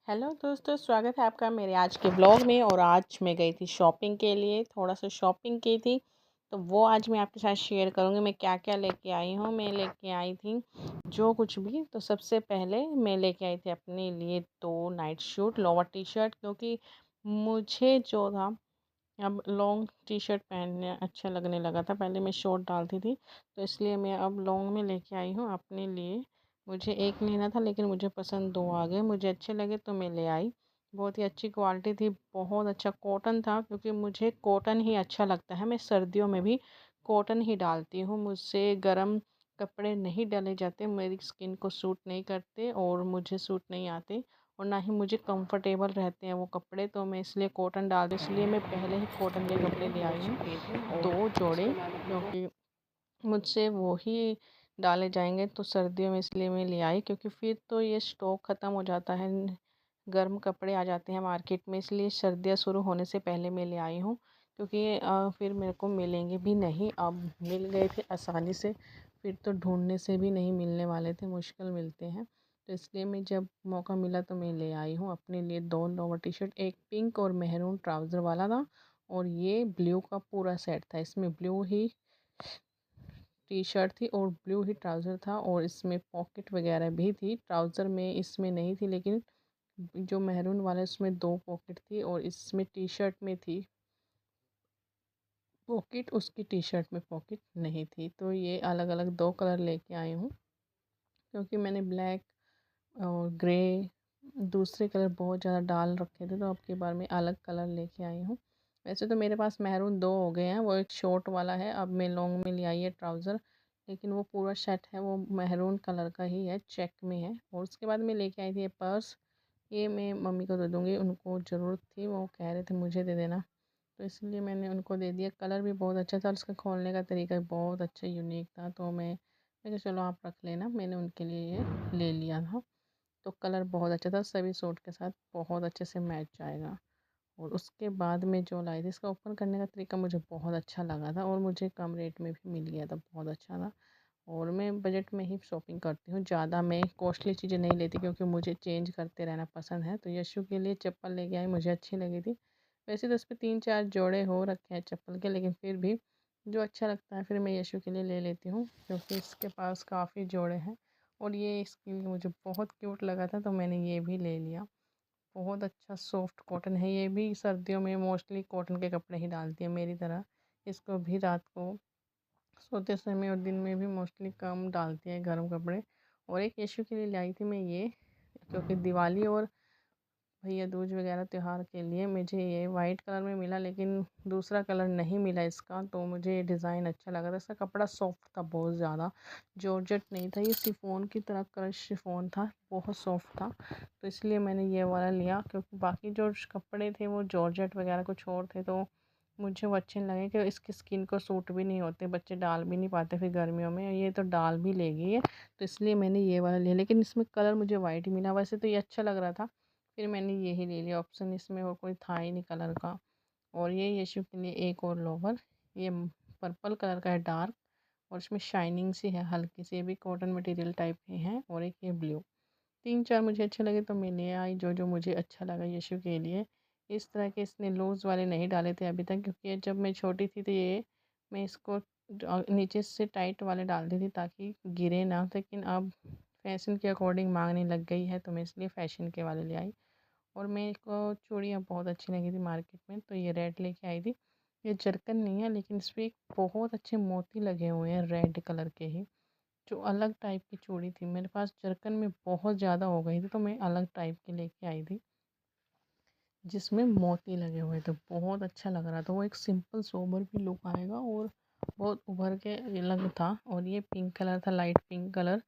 Hello दोस्तों, स्वागत है आपका मेरे आज के ब्लॉग में। और आज मैं गई थी शॉपिंग के लिए, थोड़ा सा शॉपिंग की थी तो वो आज मैं आपके साथ शेयर करूँगी। मैं क्या क्या लेके आई हूँ। मैं लेके आई थी जो कुछ भी। तो सबसे पहले मैं लेके आई थी अपने लिए 2 night suit, lower T shirt, क्योंकि मुझे जो था अब लॉन्ग टी शर्ट पहनने अच्छा लगने लगा था। पहले मैं शॉर्ट डालती थी तो इसलिए मैं अब लॉन्ग में लेके आई हूँ अपने लिए। मुझे एक लेना था लेकिन मुझे पसंद 2 आ गए, मुझे अच्छे लगे तो मैं ले आई। बहुत ही अच्छी क्वालिटी थी, बहुत अच्छा कॉटन था, क्योंकि मुझे कॉटन ही अच्छा लगता है। मैं सर्दियों में भी कॉटन ही डालती हूँ। मुझसे गर्म कपड़े नहीं डाले जाते, मेरी स्किन को सूट नहीं करते और मुझे सूट नहीं आते और ना ही मुझे कंफर्टेबल रहते हैं वो कपड़े। तो मैं इसलिए कॉटन डालती हूँ, इसलिए मैं पहले ही कॉटन के कपड़े ले आई हूँ 2 जोड़े, क्योंकि मुझसे वो ही डाले जाएंगे तो सर्दियों में। इसलिए मैं ले आई, क्योंकि फिर तो ये स्टॉक ख़त्म हो जाता है, गर्म कपड़े आ जाते हैं मार्केट में। इसलिए सर्दियाँ शुरू होने से पहले मैं ले आई हूँ, क्योंकि फिर मेरे को मिलेंगे भी नहीं। अब मिल गए थे आसानी से, फिर तो ढूंढने से भी नहीं मिलने वाले थे, मुश्किल मिलते हैं। तो इसलिए मैं जब मौका मिला तो मैं ले आई हूँ अपने लिए 2 लोअर टी शर्ट। एक पिंक और मेहरून ट्राउज़र वाला था और ये ब्लू का पूरा सेट था। इसमें ब्लू ही टी शर्ट थी और ब्लू ही ट्राउज़र था और इसमें पॉकेट वगैरह भी थी। ट्राउज़र में इसमें नहीं थी, लेकिन जो मेहरून वाला उसमें 2 पॉकेट थी और इसमें टी शर्ट में थी पॉकेट, उसकी टी शर्ट में पॉकेट नहीं थी। तो ये अलग अलग 2 कलर लेके आई हूँ, क्योंकि मैंने ब्लैक और ग्रे दूसरे कलर बहुत ज़्यादा डाल रखे थे, तो अब की बार मैं अलग कलर लेके आई हूँ। वैसे तो मेरे पास मेहरून 2 हो गए हैं, वो एक शॉर्ट वाला है। अब मैं लॉन्ग में ले आई है ट्राउज़र, लेकिन वो पूरा सेट है वो मेहरून कलर का ही है, चेक में है। और उसके बाद मैं लेके आई थी ये पर्स। ये मैं मम्मी को दे दूँगी, उनको ज़रूरत थी, वो कह रहे थे मुझे दे देना, तो इसलिए मैंने उनको दे दिया। कलर भी बहुत अच्छा था और उसका खोलने का तरीका भी बहुत अच्छा यूनिक था। तो मैं कहा चलो आप रख लेना, मैंने उनके लिए ये ले लिया था। तो कलर बहुत अच्छा था, सभी सूट के साथ बहुत अच्छे से मैच जाएगा। और उसके बाद में जो लाई थी, इसका ओपन करने का तरीका मुझे बहुत अच्छा लगा था और मुझे कम रेट में भी मिल गया था, बहुत अच्छा था। और मैं बजट में ही शॉपिंग करती हूँ, ज़्यादा मैं कॉस्टली चीज़ें नहीं लेती, क्योंकि मुझे चेंज करते रहना पसंद है। तो यशु के लिए चप्पल लेके आई, मुझे अच्छी लगी थी। वैसे तो इस पर 3-4 जोड़े हो रखे हैं चप्पल के, लेकिन फिर भी जो अच्छा लगता है फिर मैं यशु के लिए ले लेती हूँ, क्योंकि इसके पास काफ़ी जोड़े हैं। और ये इसके लिए मुझे बहुत क्यूट लगा था तो मैंने ये भी ले लिया। बहुत अच्छा सॉफ्ट कॉटन है, ये भी सर्दियों में मोस्टली कॉटन के कपड़े ही डालती है मेरी तरह। इसको भी रात को सोते समय और दिन में भी मोस्टली कम डालती है गर्म कपड़े। और एक यशु के लिए लाई थी मैं ये, क्योंकि दिवाली और भैया दूज वगैरह त्यौहार के लिए मुझे ये वाइट कलर में मिला, लेकिन दूसरा कलर नहीं मिला इसका। तो मुझे ये डिज़ाइन अच्छा लगा था, इसका कपड़ा सॉफ्ट था बहुत ज़्यादा, जॉर्जेट नहीं था, ये शिफॉन की तरह क्रश शिफॉन था, बहुत सॉफ्ट था। तो इसलिए मैंने ये वाला लिया, क्योंकि बाकी जो कपड़े थे वो जॉर्जेट वगैरह कुछ और थे, तो मुझे वो अच्छे नहीं लगे कि इसकी स्किन को सूट भी नहीं होते, बच्चे डाल भी नहीं पाते फिर गर्मियों में। ये तो डाल भी लेगी ये, तो इसलिए मैंने ये वाला लिया, लेकिन इसमें कलर मुझे वाइट ही मिला। वैसे तो ये अच्छा लग रहा था, फिर मैंने यही ले लिया ऑप्शन, इसमें और कोई था ही नहीं कलर का। और ये यशु के लिए एक और लोवर, ये पर्पल कलर का है डार्क, और इसमें शाइनिंग सी है हल्की सी, ये भी कॉटन मटेरियल टाइप के हैं। और एक ये ब्लू, 3-4 मुझे अच्छे लगे तो मैं ले आई जो जो मुझे अच्छा लगा यशु के लिए। इस तरह के इसने लूज़ वाले नहीं डाले थे अभी तक, क्योंकि ये जब मैं छोटी थी तो ये मैं इसको नीचे से टाइट वाले डालती थी ताकि गिरे ना, लेकिन अब फैशन के अकॉर्डिंग मांगने लग गई है तो मैं इसलिए फ़ैशन के वाले ले आई। और मेरे को चूड़ियाँ बहुत अच्छी लगी थी मार्केट में, तो ये रेड लेके आई थी। ये जरकन नहीं है, लेकिन इस पर एक बहुत अच्छे मोती लगे हुए हैं रेड कलर के ही, जो अलग टाइप की चूड़ी थी। मेरे पास जरकन में बहुत ज़्यादा हो गई थी तो मैं अलग टाइप की लेके आई थी, जिसमें मोती लगे हुए थे, बहुत अच्छा लग रहा था। वो एक सिंपल सोबर भी लुक आएगा और बहुत उभर के अलग था। और ये पिंक कलर था, लाइट पिंक कलर,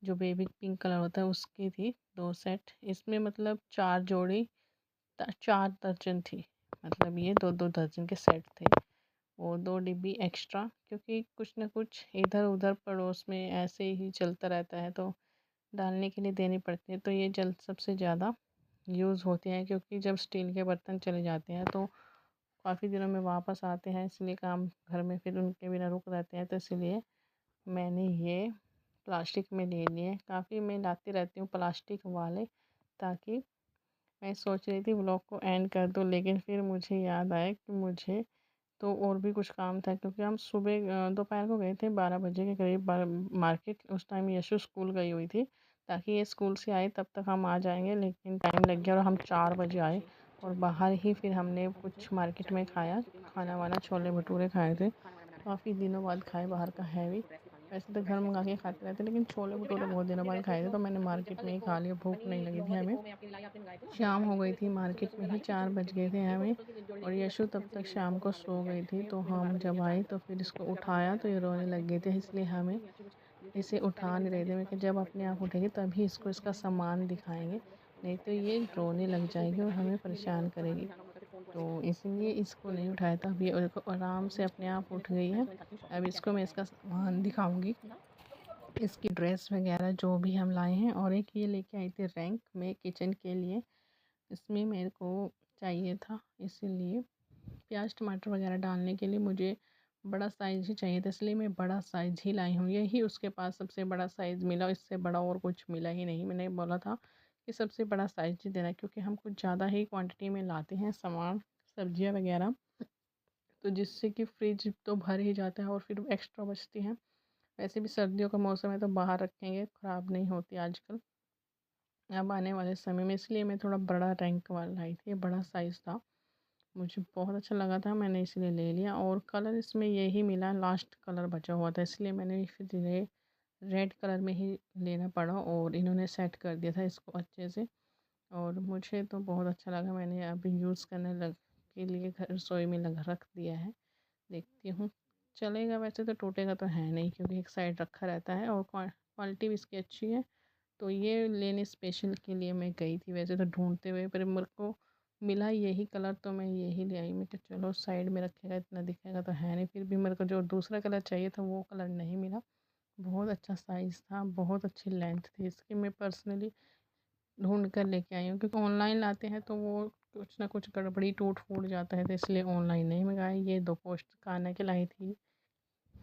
जो बेबी पिंक कलर होता है उसकी थी 2 सेट। इसमें मतलब 4 जोड़ी 4 दर्जन थी, मतलब ये 2-2 दर्जन के सेट थे। और 2 डिब्बी एक्स्ट्रा, क्योंकि कुछ ना कुछ इधर उधर पड़ोस में ऐसे ही चलता रहता है तो डालने के लिए देनी पड़ती है। तो ये जल्द सबसे ज़्यादा यूज़ होते हैं, क्योंकि जब स्टील के बर्तन चले जाते हैं तो काफ़ी दिनों में वापस आते हैं, इसलिए काम घर में फिर उनके बिना रुक जाते हैं। तो इसलिए मैंने ये प्लास्टिक में ले लिए। काफ़ी मैं लाती रहती हूँ प्लास्टिक वाले, ताकि मैं सोच रही थी व्लॉग को एंड कर दूँ, लेकिन फिर मुझे याद आया कि मुझे तो और भी कुछ काम था, क्योंकि हम सुबह दोपहर को गए थे 12 बजे के करीब मार्केट। उस टाइम यशु स्कूल गई हुई थी, ताकि ये स्कूल से आए तब तक हम आ जाएंगे, लेकिन टाइम लग गया और हम 4 बजे आए। और बाहर ही फिर हमने कुछ मार्केट में खाया, खाना वाना, छोले भटूरे खाए थे। काफ़ी दिनों बाद खाए, बाहर का हैवी। वैसे तो घर मंगा के खाते रहते, लेकिन छोले भटूरे बहुत दिनों बाद खाए थे, तो मैंने मार्केट में ही खा लिया। भूख नहीं लगी थी हमें, शाम हो गई थी, मार्केट में ही 4 बज गए थे हमें। और यशु तब तक शाम को सो गई थी, तो हम जब आए तो फिर इसको उठाया तो ये रोने लग गए थे, इसलिए हमें इसे उठा नहीं रहे थे। मैं कि जब अपने आप उठेगी तभी इसको इसका सामान दिखाएंगे, नहीं तो ये रोने लग जाएगी और हमें परेशान करेगी। तो इसलिए इसको नहीं उठाया था। अभी आराम से अपने आप उठ गई है। अब इसको मैं इसका सामान दिखाऊंगी, इसकी ड्रेस वगैरह जो भी हम लाए हैं। और एक ये लेके आई थी रैंक में किचन के लिए, इसमें मेरे को चाहिए था, इसीलिए प्याज टमाटर वगैरह डालने के लिए मुझे बड़ा साइज़ ही चाहिए था, इसलिए मैं बड़ा साइज़ ही लाई हूँ। यही उसके पास सबसे बड़ा साइज़ मिला, इससे बड़ा और कुछ मिला ही नहीं। मैंने बोला था कि सबसे बड़ा साइज़ ही देना, क्योंकि हम कुछ ज़्यादा ही क्वांटिटी में लाते हैं सामान, सब्जियाँ वगैरह, तो जिससे कि फ्रिज तो भर ही जाता है और फिर एक्स्ट्रा बचती हैं। वैसे भी सर्दियों का मौसम है, तो बाहर रखेंगे, ख़राब नहीं होती आजकल अब आने वाले समय में, इसलिए मैं थोड़ा बड़ा रैंक वाला लाई थी। बड़ा साइज़ था, मुझे बहुत अच्छा लगा था, मैंने इसलिए ले लिया। और कलर इसमें यही मिला, लास्ट कलर बचा हुआ था, इसलिए मैंने फिर रेड कलर में ही लेना पड़ा, और इन्होंने सेट कर दिया था इसको अच्छे से। और मुझे तो बहुत अच्छा लगा, मैंने अभी यूज़ करने लग के लिए घर रसोई में लगा रख दिया है। देखती हूँ चलेगा, वैसे तो टूटेगा तो है नहीं, क्योंकि एक साइड रखा रहता है और क्वालिटी भी इसकी अच्छी है। तो ये लेने स्पेशल के लिए मैं गई थी, वैसे तो ढूंढते हुए, पर मेरे को मिला यही कलर, तो मैं यही ले आई। मैं कि चलो साइड में रखेगा, इतना दिखेगा तो है नहीं। फिर भी मेरे को जो दूसरा कलर चाहिए था वो कलर नहीं मिला। बहुत अच्छा साइज़ था, बहुत अच्छी लेंथ थी इसकी। मैं पर्सनली ढूंढ कर लेके आई हूँ, क्योंकि ऑनलाइन लाते हैं तो वो कुछ ना कुछ गड़बड़ी टूट फूट जाता है, तो इसलिए ऑनलाइन नहीं मंगाई। ये 2 पोस्ट खाने के लाई थी,